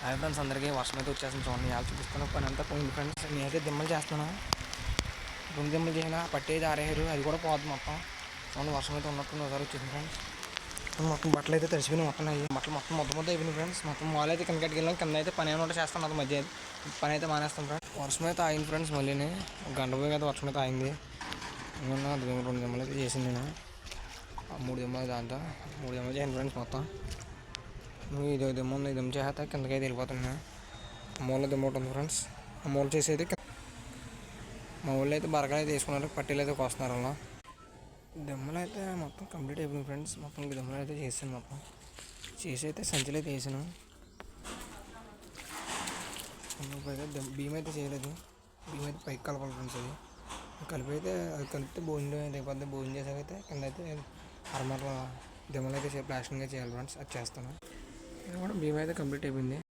Hi friends, అందరికీ వర్షం అయితే వచ్చేస్తుంది. చూడండి ఇవాళ చూపిస్తాను. పని అంతా పోయింది ఫ్రెండ్స్. నేనైతే దిమ్మలు చేస్తున్నాను. 2 దిమ్మలు చేసిన పట్టేది ఆరేసారు, అది కూడా పోతుంది మొత్తం. చూడండి వర్షం అయితే ఉన్నట్టు ఒకసారి వచ్చేసింది ఫ్రెండ్స్. మొత్తం బట్టలు అయితే తడిసిపోయినాయి. మొత్తం అయ్యి బట్టలు మొత్తం అయిపోయినాయి ఫ్రెండ్స్. మొత్తం మాల్ అయితే కిందకి వెళ్ళాం. కింద అయితే పని ఏమైనా చేస్తాను, అది మధ్య పని అయితే మానేస్తాం ఫ్రెండ్స్. వర్షం అయితే ఆగింది ఫ్రెండ్స్. మళ్ళీ ఒక గంట పోయి అయితే వర్షం అయితే ఆగింది. ఏమన్నా 2 దిమ్మలు అయితే చేసింది నేను. 3 దిమ్మలు దాంతో 3 దిమ్మలు చేయండి ఫ్రెండ్స్. మొత్తం ఇది దిమ్మ ఉంది, దిమ్మ చేస్తే కిందకి అయితే వెళ్ళిపోతున్నాను. మూల దిమ్మ ఉంటుంది ఫ్రెండ్స్. ఆ మూల చేసేది మా ఊళ్ళో అయితే బరకలు అయితే వేసుకున్నారు, పట్టీలు అయితే కోస్తున్నారు. అలా దిమ్మలు అయితే మొత్తం కంప్లీట్ అయిపోయింది ఫ్రెండ్స్. మొత్తం దిమ్మలు అయితే చేసాను. మొత్తం చేసి అయితే సంచులు అయితే వేసాను. అయితే బియ్యం అయితే చేయలేదు. బియ్యం అయితే పైకి కలపాలి ఫ్రెండ్స్. అది కలిపితే భోజనం అయిపోద్ది. భోజనం చేసాకైతే కింద అయితే అరమరల దిమ్మలు అయితే ప్లాస్టింగ్ చేయాలి ఫ్రెండ్స్. అది చేస్తాను. ఇది కూడా బియ్యం అయితే కంప్లీట్ అయిపోయింది.